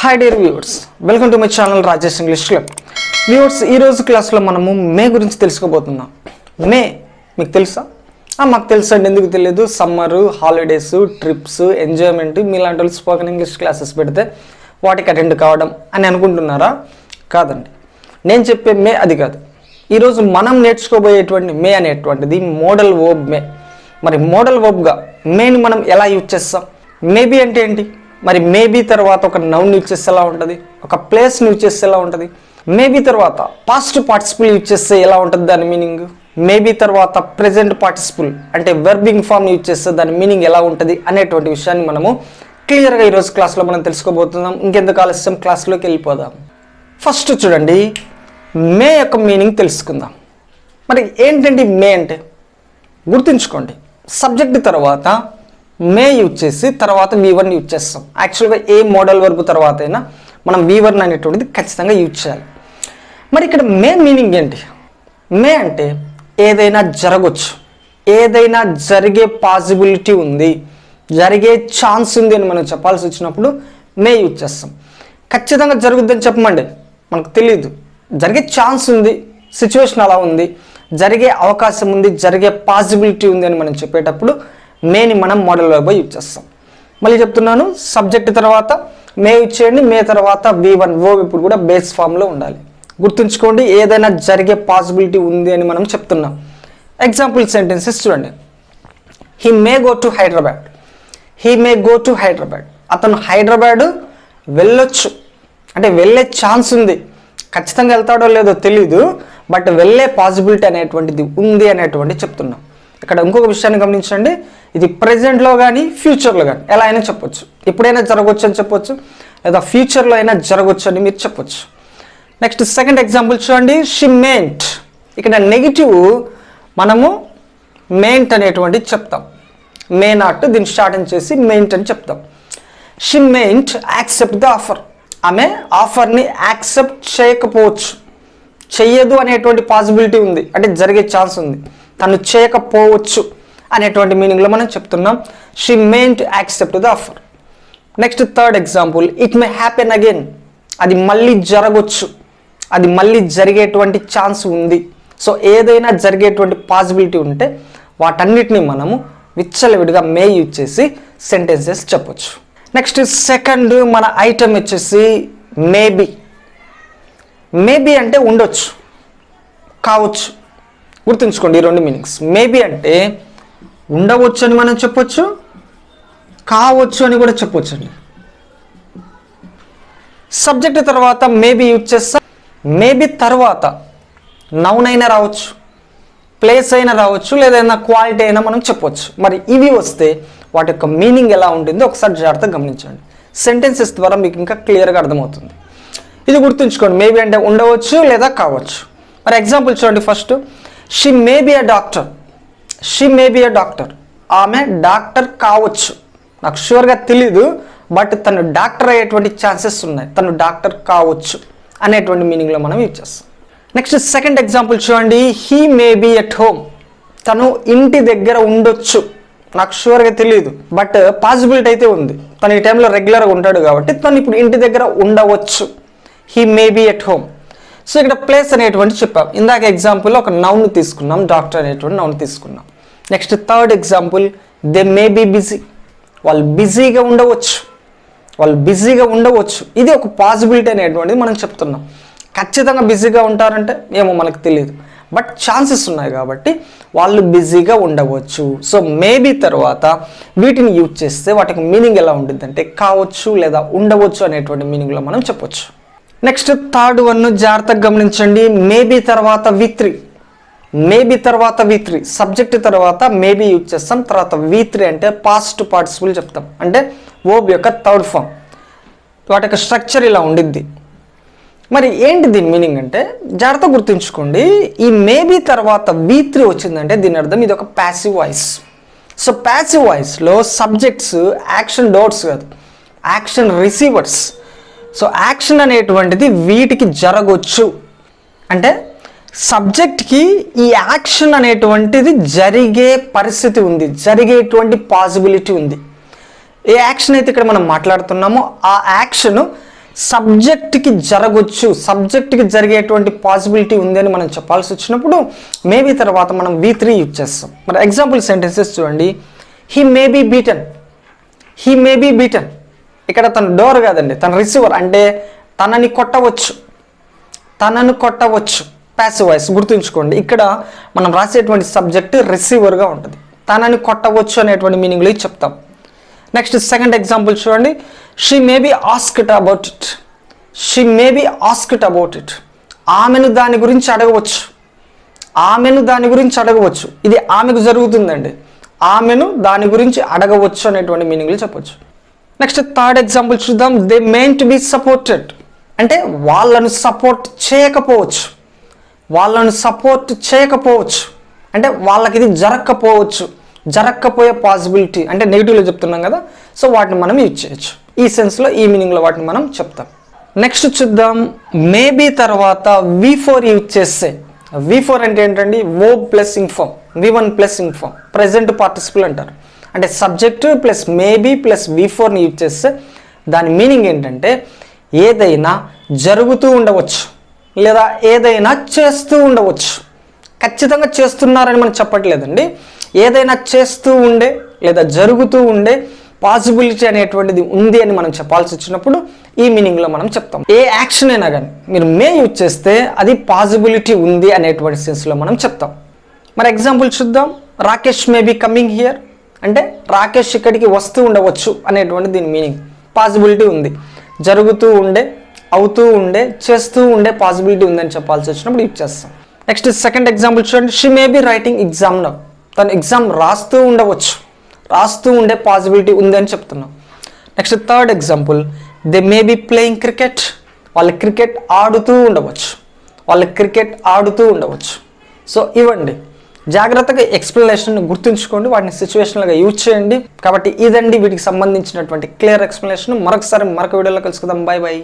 Hi dear viewers, welcome to my channel Rajesh English club. Viewers, ఈరోజు క్లాస్లో మనము మే గురించి తెలుసుకోబోతున్నాం. మే మీకు తెలుసా? మాకు తెలుసండి, ఎందుకు తెలియదు. సమ్మరు, హాలిడేస్, ట్రిప్స్, ఎంజాయ్మెంట్, మీలాంటి వాళ్ళు స్పోకెన్ ఇంగ్లీష్ క్లాసెస్ పెడితే వాటికి అటెండ్ కావడం అని అనుకుంటున్నారా? కాదండి, నేను చెప్పే మే అది కాదు. ఈరోజు మనం నేర్చుకోబోయేటువంటి మే అనేటువంటిది మోడల్ వర్బ్ మే. మరి మోడల్ వర్బ్గా మేని మనం ఎలా యూజ్ చేస్తాం? మేబీ అంటే ఏంటి? మరి మేబీ తర్వాత ఒక నౌన్ యూజ్ చేస్తే ఎలా ఉంటుంది, ఒక ప్లేస్ని యూజ్ చేస్తే ఎలా ఉంటుంది, మేబీ తర్వాత పాస్ట్ పార్టిసిపుల్ యూజ్ చేస్తే ఎలా ఉంటుంది దాని మీనింగ్, మేబీ తర్వాత ప్రెజెంట్ పార్టిసిపుల్ అంటే వెర్బింగ్ ఫామ్ యూజ్ చేస్తే దాని మీనింగ్ ఎలా ఉంటుంది అనేటువంటి విషయాన్ని మనము క్లియర్గా ఈరోజు క్లాస్లో మనం తెలుసుకోబోతున్నాం. ఇంకెందుకు ఆలస్యం, క్లాస్లోకి వెళ్ళిపోదాం. ఫస్ట్ చూడండి, మే యొక్క మీనింగ్ తెలుసుకుందాం. మరి ఏంటండి మే అంటే? గుర్తుంచుకోండి, సబ్జెక్ట్ తర్వాత మే యూజ్ చేసి తర్వాత V1 యూజ్ చేస్తాం. యాక్చువల్గా ఏ మోడల్ వర్బ్ తర్వాత అయినా మనం V1 అనేటువంటిది ఖచ్చితంగా యూజ్ చేయాలి. మరి ఇక్కడ మే మీనింగ్ ఏంటి? మే అంటే ఏదైనా జరగవచ్చు, ఏదైనా జరిగే పాసిబిలిటీ ఉంది, జరిగే ఛాన్స్ ఉంది అని మనం చెప్పాల్సి వచ్చినప్పుడు మే యూజ్ చేస్తాం. ఖచ్చితంగా జరుగుద్దని చెప్పమండి, మనకు తెలియదు. జరిగే ఛాన్స్ ఉంది, సిచ్యువేషన్ అలా ఉంది, జరిగే అవకాశం ఉంది, జరిగే పాసిబిలిటీ ఉంది అని మనం చెప్పేటప్పుడు మేని మనం మోడల్ వర్బ్ యూజ్ చేస్తాం. మళ్ళీ చెప్తున్నాను, సబ్జెక్ట్ తర్వాత మే యూజ్ చేయండి, మే తర్వాత V1 వర్బ్ ఇప్పుడు కూడా బేస్ ఫామ్లో ఉండాలి. గుర్తుంచుకోండి, ఏదైనా జరిగే పాసిబిలిటీ ఉంది అని మనం చెప్తున్నాం. ఎగ్జాంపుల్ సెంటెన్సెస్ చూడండి. He may go to Hyderabad. He may go to Hyderabad. అతను హైదరాబాద్ వెళ్ళొచ్చు, అంటే వెళ్ళే ఛాన్స్ ఉంది. ఖచ్చితంగా వెళ్తాడో లేదో తెలీదు, బట్ వెళ్ళే పాసిబిలిటీ అనేటువంటిది ఉంది అనేటువంటి చెప్తున్నాం. ఇక్కడ ఇంకొక విషయాన్ని గమనించండి, ఇది ప్రెజెంట్లో కానీ ఫ్యూచర్లో కానీ ఎలా అయినా చెప్పొచ్చు. ఎప్పుడైనా జరగవచ్చు అని చెప్పొచ్చు, లేదా ఫ్యూచర్లో అయినా జరగవచ్చు అని మీరు చెప్పొచ్చు. నెక్స్ట్ సెకండ్ ఎగ్జాంపుల్ చూడండి, షీ మెంట్. ఇక్కడ నెగిటివ్ మనము మెంట్ అనేటువంటిది చెప్తాం. మే నాట్ దీన్ని షార్టన్ చేసి మెంట్ అని చెప్తాం. She meant accept the offer. ఆమె ఆఫర్ని యాక్సెప్ట్ చేయకపోవచ్చు, చెయ్యదు అనేటువంటి పాసిబిలిటీ ఉంది, అంటే జరిగే ఛాన్స్ ఉంది, తను చేయకపోవచ్చు అనేటువంటి మీనింగ్లో మనం చెప్తున్నాం. She meant accept the offer. Next third example, it may happen again. అది మళ్ళీ జరగవచ్చు, అది మళ్ళీ జరిగేటువంటి ఛాన్స్ ఉంది. సో ఏదైనా జరిగేటువంటి పాసిబిలిటీ ఉంటే వాటన్నిటిని మనము విచ్చలవిడిగా మే యూజ్ చేసి సెంటెన్సెస్ చెప్పొచ్చు. నెక్స్ట్ సెకండ్ మన ఐటమ్ వచ్చేసి మేబీ. మేబీ అంటే ఉండొచ్చు, కావచ్చు. గుర్తుంచుకోండి ఈ రెండు మీనింగ్స్. మేబీ అంటే ఉండవచ్చు అని మనం చెప్పొచ్చు, కావచ్చు అని కూడా చెప్పొచ్చు అండి. సబ్జెక్ట్ తర్వాత మేబీ యూజ్ చేస్తాం. మేబీ తర్వాత నౌన్ అయినా రావచ్చు, ప్లేస్ అయినా రావచ్చు, లేదైనా క్వాలిటీ అయినా మనం చెప్పొచ్చు. మరి ఇవి వస్తే వాటి యొక్క మీనింగ్ ఎలా ఉంటుందో ఒకసారి జాగ్రత్తగా గమనించండి. సెంటెన్సెస్ ద్వారా మీకు ఇంకా క్లియర్గా అర్థమవుతుంది. ఇది గుర్తుంచుకోండి, మేబీ అంటే ఉండవచ్చు లేదా కావచ్చు. మరి ఎగ్జాంపుల్ చూడండి. First, she may be a doctor. She may be a doctor. ఆమె డాక్టర్ కావచ్చు, నాకు షూర్గా తెలీదు, బట్ తను డాక్టర్ అయ్యేటువంటి ఛాన్సెస్ ఉన్నాయి, తను డాక్టర్ కావచ్చు అనేటువంటి మీనింగ్లో మనం యూజ్ చేస్తాం. నెక్స్ట్ సెకండ్ ఎగ్జాంపుల్ చూడండి. He may be at home. తను ఇంటి దగ్గర ఉండొచ్చు, నాకు షూర్గా తెలియదు, బట్ పాసిబిలిటీ అయితే ఉంది. తను ఈ టైంలో రెగ్యులర్గా ఉంటాడు కాబట్టి తను ఇప్పుడు ఇంటి దగ్గర ఉండవచ్చు. He may be at home. So ఇక్కడ ప్లేస్ అనేటువంటి చెప్పాం. ఇందాక ఎగ్జాంపుల్లో ఒక నౌన్ తీసుకున్నాం, డాక్టర్ అనేటువంటి నౌన్ తీసుకున్నాం. Next third example, they may be busy. వాళ్ళు బిజీగా ఉండవచ్చు, వాళ్ళు బిజీగా ఉండవచ్చు. ఇది ఒక పాసిబిలిటీ అనేటువంటిది మనం చెప్తున్నాం. ఖచ్చితంగా బిజీగా ఉంటారంటే ఏమో మనకు తెలియదు, బట్ ఛాన్సెస్ ఉన్నాయి కాబట్టి వాళ్ళు బిజీగా ఉండవచ్చు. సో మేబీ తర్వాత వీటిని యూజ్ చేస్తే వాటికి మీనింగ్ ఎలా ఉంటుంది అంటే కావచ్చు లేదా ఉండవచ్చు అనేటువంటి మీనింగ్లో మనం చెప్పొచ్చు. నెక్స్ట్ థర్డ్ వన్ జాగ్రత్తగా గమనించండి. మేబీ తర్వాత V3. మేబీ తర్వాత V3. సబ్జెక్ట్ తర్వాత మేబీ యూజ్ చేస్తాం, తర్వాత V3 అంటే పాస్ట్ పార్టిసిపుల్ చెప్తాం, అంటే వర్బ్ యొక్క థర్డ్ ఫామ్. వాటి యొక్క స్ట్రక్చర్ ఇలా ఉండిద్ది. మరి ఏంటి దీని మీనింగ్ అంటే జాగ్రత్త గుర్తుంచుకోండి. ఈ మేబీ తర్వాత V3 వచ్చిందంటే దీని అర్థం ఇది ఒక ప్యాసివ్ వాయిస్. సో ప్యాసివ్ వాయిస్లో సబ్జెక్ట్స్ యాక్షన్ డోట్స్ కాదు, యాక్షన్ రిసీవర్స్. సో యాక్షన్ అనేటువంటిది వీటికి జరగవచ్చు, అంటే సబ్జెక్ట్కి ఈ యాక్షన్ అనేటువంటిది జరిగే పరిస్థితి ఉంది, జరిగేటువంటి పాసిబిలిటీ ఉంది. ఏ యాక్షన్ అయితే ఇక్కడ మనం మాట్లాడుతున్నామో ఆ యాక్షన్ సబ్జెక్ట్కి జరగవచ్చు, సబ్జెక్ట్కి జరిగేటువంటి పాసిబిలిటీ ఉంది అని మనం చెప్పాల్సి వచ్చినప్పుడు మేబీ తర్వాత మనం V3 యూజ్ చేస్తాం. మరి ఎగ్జాంపుల్ సెంటెన్సెస్ చూడండి. He may be beaten, he may be beaten. ఇక్కడ తన డోర్ కాదండి, తన రిసీవర్, అంటే తనని కొట్టవచ్చు, తనను కొట్టవచ్చు. ప్యాసివ్ వాయిస్ గుర్తుంచుకోండి. ఇక్కడ మనం రాసేటువంటి సబ్జెక్ట్ రిసీవర్గా ఉంటుంది. తనని కొట్టవచ్చు అనేటువంటి మీనింగ్లో చెప్తాం. నెక్స్ట్ సెకండ్ ఎగ్జాంపుల్ చూడండి. She may be asked about it, she may be asked about it. ఆమెను దాని గురించి అడగవచ్చు, ఆమెను దాని గురించి అడగవచ్చు. ఇది ఆమెకు జరుగుతుందండి, ఆమెను దాని గురించి అడగవచ్చు అనేటువంటి మీనింగ్లో చెప్పవచ్చు. నెక్స్ట్ థర్డ్ ఎగ్జాంపుల్ చూద్దాం. They main to be supported, అంటే వాళ్ళను సపోర్ట్ చేయకపోవచ్చు, వాళ్ళను సపోర్ట్ చేయకపోవచ్చు, అంటే వాళ్ళకి ఇది జరగకపోవచ్చు, జరగకపోయే పాసిబిలిటీ, అంటే నెగిటివ్లో చెప్తున్నాం కదా. సో వాటిని మనం యూజ్ చేయొచ్చు. ఈ సెన్స్లో, ఈ మీనింగ్లో వాటిని మనం చెప్తాం. నెక్స్ట్ చూద్దాం. మేబీ తర్వాత V4 యూజ్ చేస్తే, V4 అంటే ఏంటండి? Verb plus ing form, V1 plus ing form, present participle అంటారు. అంటే సబ్జెక్ట్ ప్లస్ మేబీ ప్లస్ V4ని యూజ్ చేస్తే దాని మీనింగ్ ఏంటంటే ఏదైనా జరుగుతూ ఉండవచ్చు లేదా ఏదైనా చేస్తూ ఉండవచ్చు. ఖచ్చితంగా చేస్తున్నారని మనం చెప్పట్లేదండి. ఏదైనా చేస్తూ ఉండే లేదా జరుగుతూ ఉండే పాసిబిలిటీ అనేటువంటిది ఉంది అని మనం చెప్పాల్సి వచ్చినప్పుడు ఈ మీనింగ్లో మనం చెప్తాం. ఏ యాక్షన్ అయినా కానీ మీరు మే యూజ్ చేస్తే అది పాసిబిలిటీ ఉంది అనేటువంటి సెన్స్లో మనం చెప్తాం. మరి ఎగ్జాంపుల్ చూద్దాం. Rakesh may be coming here, అంటే రాకేష్ ఇక్కడికి వస్తూ ఉండవచ్చు అనేటువంటి దీని మీనింగ్. పాసిబిలిటీ ఉంది, జరుగుతూ ఉండే, అవుతూ ఉండే, చేస్తూ ఉండే పాసిబిలిటీ ఉందని చెప్పాల్సి వచ్చినప్పుడు యూజ్ చేస్తాం. నెక్స్ట్ సెకండ్ ఎగ్జాంపుల్ చూడండి. She may be writing exam now, తను ఎగ్జామ్ రాస్తూ ఉండవచ్చు, రాస్తూ ఉండే పాసిబిలిటీ ఉంది అని చెప్తున్నాం. Next third example. They may be playing cricket, వాళ్ళు క్రికెట్ ఆడుతూ ఉండవచ్చు, వాళ్ళు క్రికెట్ ఆడుతూ ఉండవచ్చు. సో ఇవ్వండి, జాగ్రత్తగా ఎక్స్ప్లెనేషన్ గుర్తుంచుకోండి, వాటిని సిచ్యువేషనల్గా యూజ్ చేయండి. కాబట్టి ఇదండి వీటికి సంబంధించినటువంటి క్లియర్ ఎక్స్ప్లెనేషన్. మరొక వీడియోలో కలుసుకుందాం. By by.